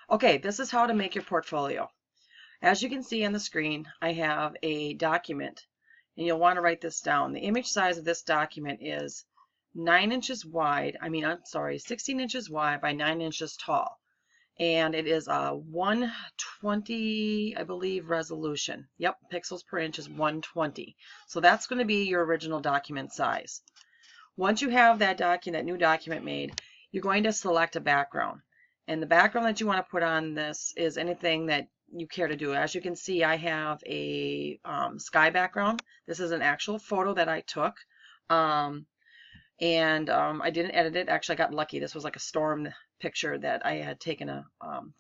Okay, this is how to make your portfolio. As you can see on the screen, I have a document, and you'll want to write this down. The image size of this document is 9 inches wide, I'm sorry, 16 inches wide by 9 inches tall. And it is a 120, I believe, resolution. Yep, pixels per inch is 120. So that's going to be your original document size. Once you have that new document made, you're going to select a background. And the background that you want to put on this is anything that you care to do. As you can see, I have a sky background. This is an actual photo that I took. I didn't edit it. Actually, I got lucky. This was like a storm picture that I had taken a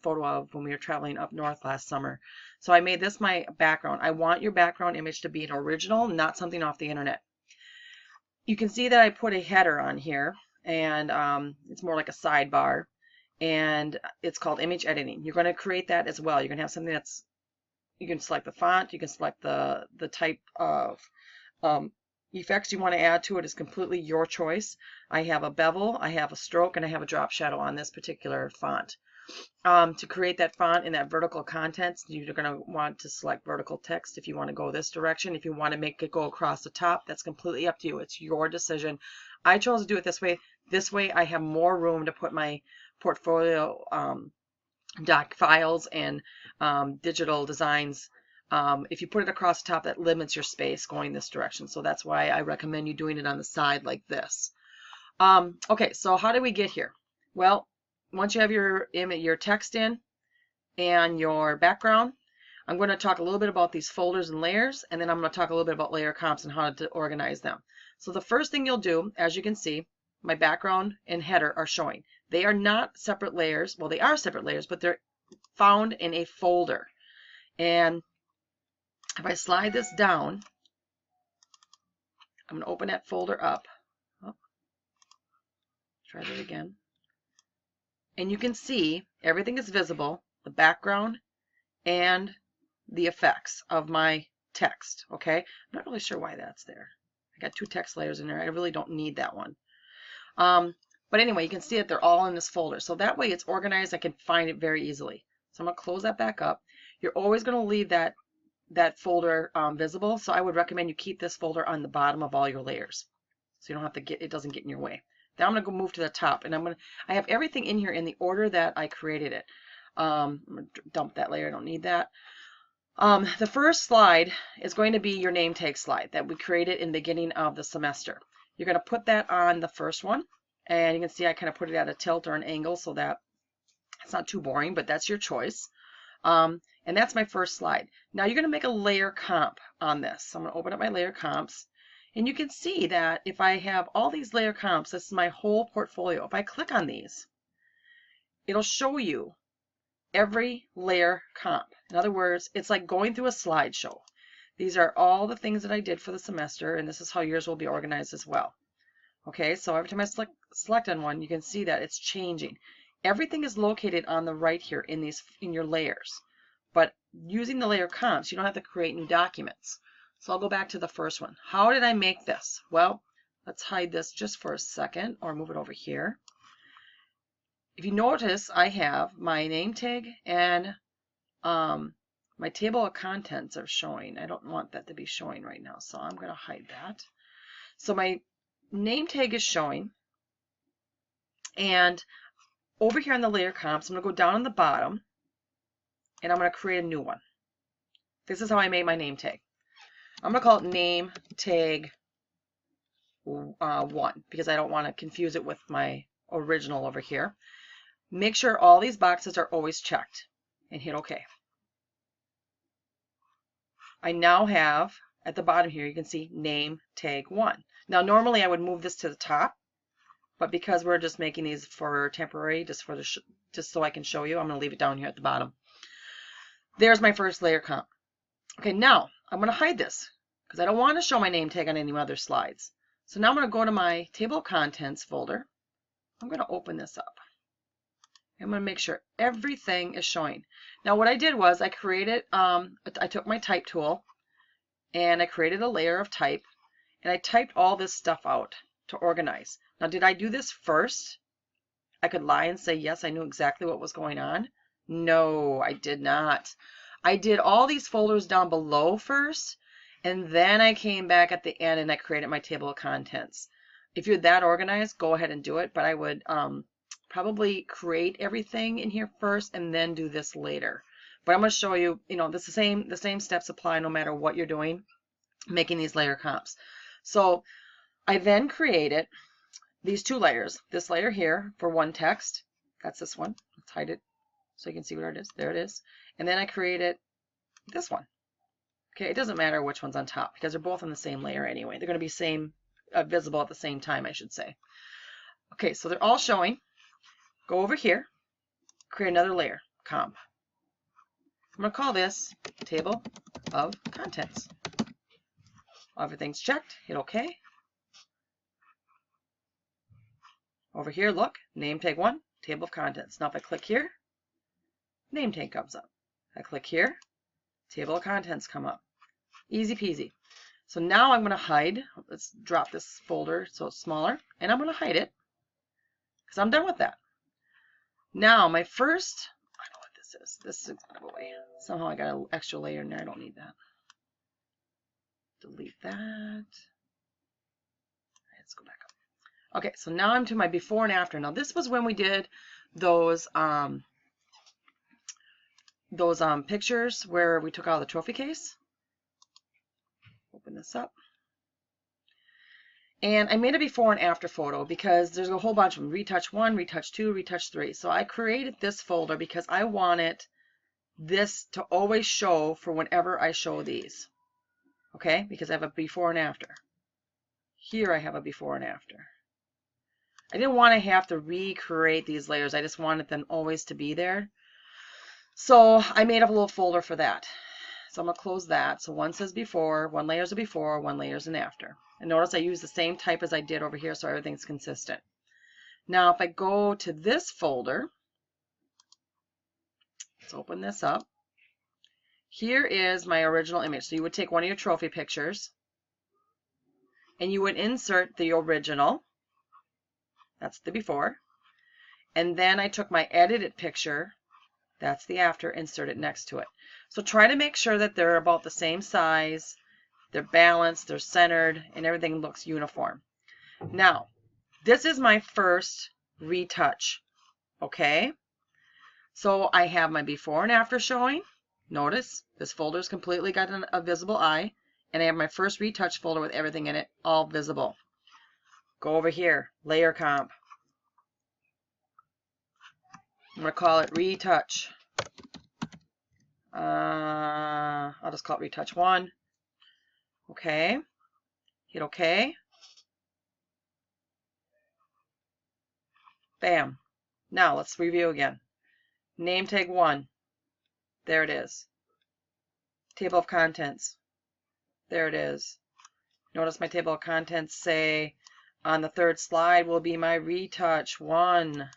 photo of when we were traveling up north last summer. So I made this my background. I want your background image to be an original, not something off the internet. You can see that I put a header on here, and it's more like a sidebar, and it's called image editing. You're going to create that as well. You're going to have something that's, you can select the font, you can select the type of effects you want to add to it. Is completely your choice. I have a bevel, I have a stroke, and I have a drop shadow on this particular font. To create that font and that vertical contents, you're going to want to select vertical text if you want to go this direction. If you want to make it go across the top, that's completely up to you. It's your decision. I chose to do it this way. This way I have more room to put my portfolio doc files and digital designs. If you put it across the top, that limits your space going this direction. So that's why I recommend you doing it on the side like this. Okay, so how do we get here? Well, once you have your text in and your background, I'm going to talk a little bit about these folders and layers, and then I'm going to talk a little bit about layer comps and how to organize them. So the first thing you'll do, as you can see, my background and header are showing. They are not separate layers. Well, they are separate layers, but they're found in a folder. And if I slide this down, I'm going to open that folder up. Oh, try that again. And you can see everything is visible, the background and the effects of my text. Okay, I'm not really sure why that's there. I got 2 text layers in there. I really don't need that one. But anyway, you can see that they're all in this folder. So that way it's organized. I can find it very easily. So I'm going to close that back up. You're always going to leave that folder visible. So I would recommend you keep this folder on the bottom of all your layers, so you don't have to it doesn't get in your way. Now I'm going to go move to the top, and I have everything in here in the order that I created it. I'm going to dump that layer. I don't need that. The first slide is going to be your name tag slide that we created in the beginning of the semester. You're going to put that on the first one, and you can see I kind of put it at a tilt or an angle so that it's not too boring, but that's your choice. And that's my first slide. Now you're going to make a layer comp on this. So I'm going to open up my layer comps. And you can see that if I have all these layer comps, this is my whole portfolio. If I click on these, it'll show you every layer comp. In other words, it's like going through a slideshow. These are all the things that I did for the semester, and this is how yours will be organized as well. Okay, so every time I select on one, you can see that it's changing. Everything is located on the right here in your layers. But using the layer comps, you don't have to create new documents. So I'll go back to the first one. How did I make this? Well, let's hide this just for a second, or move it over here. If you notice, I have my name tag and my table of contents are showing. I don't want that to be showing right now, so I'm going to hide that. So my name tag is showing, and over here on the layer comps, I'm going to go down on the bottom, and I'm going to create a new one. This is how I made my name tag. I'm going to call it name tag 1 because I don't want to confuse it with my original over here. Make sure all these boxes are always checked and hit OK. I now have at the bottom here, you can see name tag 1. Now normally I would move this to the top, but because we're just making these for temporary, just so I can show you, I'm going to leave it down here at the bottom. There's my first layer comp. Okay, now I'm going to hide this because I don't want to show my name tag on any other slides. So now I'm going to go to my table of contents folder. I'm going to open this up. I'm going to make sure everything is showing. Now what I did was I created, I took my type tool and I created a layer of type, and I typed all this stuff out to organize. Now did I do this first? I could lie and say yes, I knew exactly what was going on. No, I did not. I did all these folders down below first, and then I came back at the end and I created my table of contents. If you're that organized, go ahead and do it, but I would probably create everything in here first and then do this later. But I'm going to show you, the same steps apply no matter what you're doing, making these layer comps. So I then created these two layers. This layer here for one text. That's this one. Let's hide it so you can see where it is. There it is. And then I created this one. Okay, it doesn't matter which one's on top because they're both on the same layer anyway. They're going to be visible at the same time, I should say. Okay, so they're all showing. Go over here, create another layer, comp. I'm going to call this table of contents. Everything's checked. Hit OK. Over here, look, name tag 1, table of contents. Now if I click here, name tag comes up. I click here, table of contents come up. Easy peasy. So now I'm going to hide. Let's drop this folder so it's smaller, and I'm going to hide it because I'm done with that. Now my first, I know what this is. This is going to go away. Somehow I got an extra layer in there. I don't need that. Delete that. Let's go back up. Okay, so now I'm to my before and after. Now this was when we did those pictures where we took out the trophy case. Open this up. And I made a before and after photo because there's a whole bunch of them. Retouch 1, retouch 2, retouch 3. So I created this folder because I wanted this to always show for whenever I show these. Okay, because I have a before and after. Here I have a before and after. I didn't want to have to recreate these layers. I just wanted them always to be there. So I made up a little folder for that. So I'm going to close that. So one says before, one layer is a before, one layer is an after. And notice I use the same type as I did over here so everything's consistent. Now if I go to this folder, let's open this up. Here is my original image. So you would take one of your trophy pictures and you would insert the original. That's the before. And then I took my edited picture. That's the after, insert it next to it. So try to make sure that they're about the same size, they're balanced, they're centered, and everything looks uniform. Now, this is my first retouch, okay? So I have my before and after showing. Notice this folder's completely got a visible eye, and I have my first retouch folder with everything in it, all visible. Go over here, layer comp. I'm going to call it retouch. I'll just call it retouch 1. Okay. Hit OK. Bam. Now let's review again. Name tag 1. There it is. Table of contents. There it is. Notice my table of contents say on the third slide will be my retouch 1.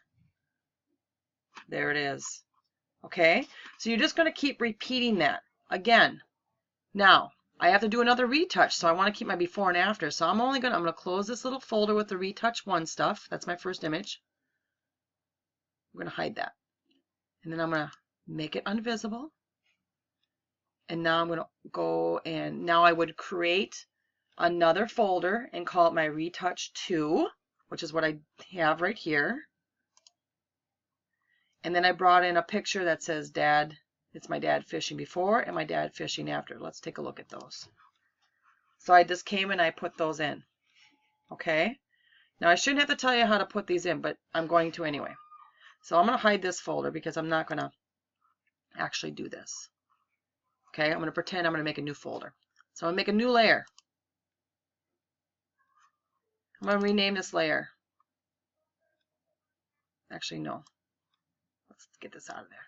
There it is. Okay, so you're just going to keep repeating that again. Now, I have to do another retouch, so I want to keep my before and after. So I'm going to close this little folder with the retouch 1 stuff. That's my first image. I'm going to hide that. And then I'm going to make it invisible. And now I'm going to go and now I would create another folder and call it my retouch 2, which is what I have right here. And then I brought in a picture that says Dad, it's my dad fishing before and my dad fishing after. Let's take a look at those. So I just came and I put those in. Okay. Now I shouldn't have to tell you how to put these in, but I'm going to anyway. So I'm going to hide this folder because I'm not going to actually do this. Okay. I'm going to pretend I'm going to make a new folder. So I'm going to make a new layer. I'm going to rename this layer. Actually, no. Let's get this out of there.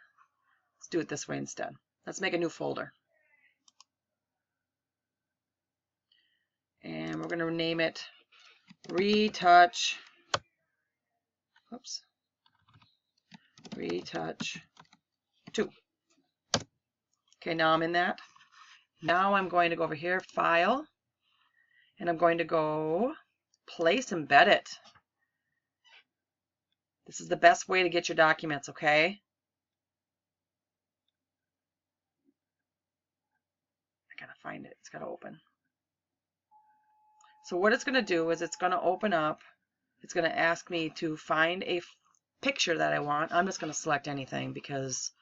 Let's do it this way instead. Let's make a new folder. And we're going to rename it Retouch. Oops. Retouch 2. Okay, now I'm in that. Now I'm going to go over here, File, and I'm going to go Place Embed It. This is the best way to get your documents, okay? find it. It's got to open. So what it's going to do is it's going to open up. It's going to ask me to find a picture that I want. I'm just going to select anything because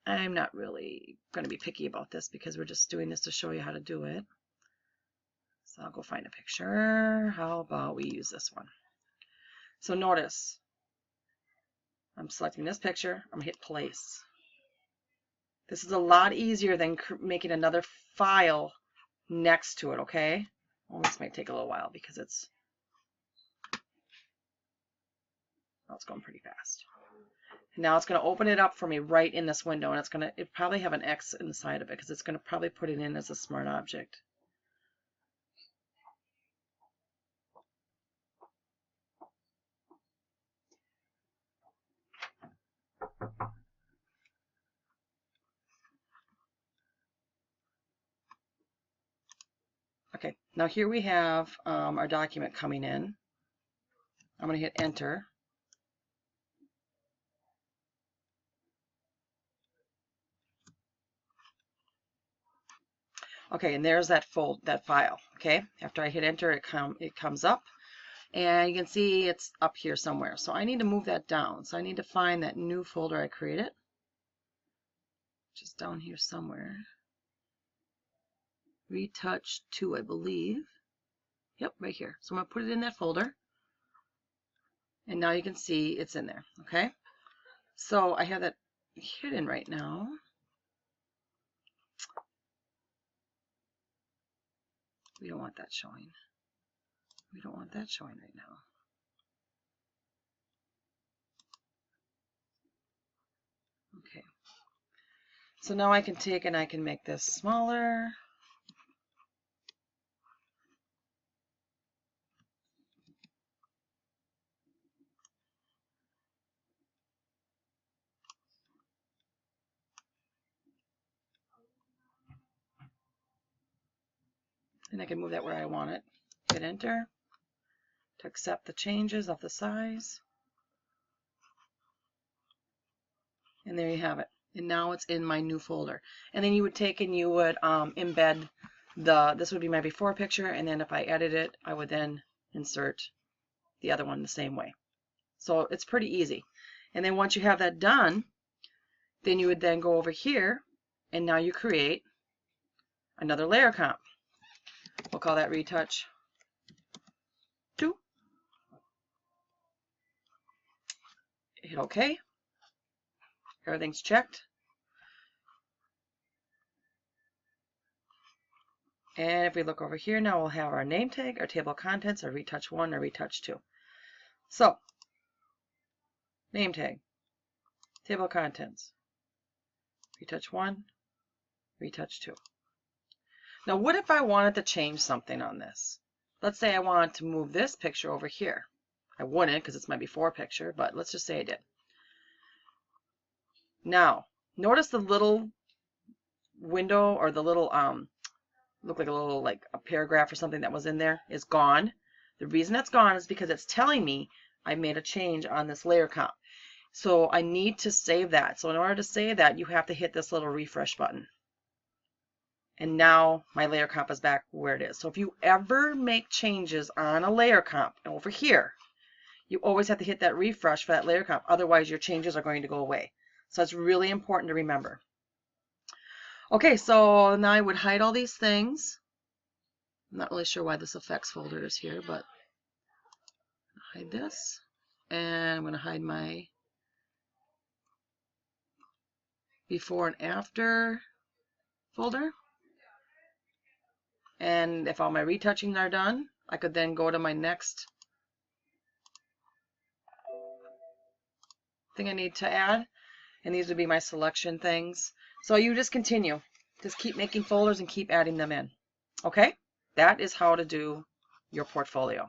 I'm not really going to be picky about this because we're just doing this to show you how to do it. So I'll go find a picture. How about we use this one? So notice, I'm selecting this picture. I'm going to hit place. This is a lot easier than making another file next to it, okay? Well, this might take a little while because it's going pretty fast. Now it's going to open it up for me right in this window, and it probably have an X inside of it because it's going to probably put it in as a smart object. Okay, now here we have our document coming in. I'm going to hit enter. Okay, and there's that file. Okay, after I hit enter, it comes up, and you can see it's up here somewhere. So I need to move that down. So I need to find that new folder I created, which is down here somewhere. Retouch 2, I believe. Yep, right here. So I'm going to put it in that folder. And now you can see it's in there. Okay. So I have that hidden right now. We don't want that showing. We don't want that showing right now. Okay. So now I can take and I can make this smaller. And I can move that where I want it. Hit enter to accept the changes of the size. And there you have it. And now it's in my new folder. And then you would take and you would embed this would be my before picture, and then if I edit it, I would then insert the other one the same way. So it's pretty easy. And then once you have that done, then you would then go over here, and now you create another layer comp. We'll call that retouch 2. Hit OK. Everything's checked. And if we look over here now, we'll have our name tag, our table of contents, our retouch 1, our retouch 2. So, name tag, table of contents, retouch 1, retouch 2. Now, what if I wanted to change something on this? Let's say I wanted to move this picture over here. I wouldn't because it's my before picture, but let's just say I did. Now, notice the little window or the little, look like a little, like a paragraph or something that was in there is gone. The reason that's gone is because it's telling me I made a change on this layer comp. So I need to save that. So in order to save that, you have to hit this little refresh button. And now my layer comp is back where it is. So if you ever make changes on a layer comp over here, you always have to hit that refresh for that layer comp. Otherwise, your changes are going to go away. So it's really important to remember. Okay, so now I would hide all these things. I'm not really sure why this effects folder is here, but hide this. And I'm going to hide my before and after folder. And if all my retouching are done, I could then go to my next thing I need to add. And these would be my selection things. So you just continue. Just keep making folders and keep adding them in. Okay? That is how to do your portfolio.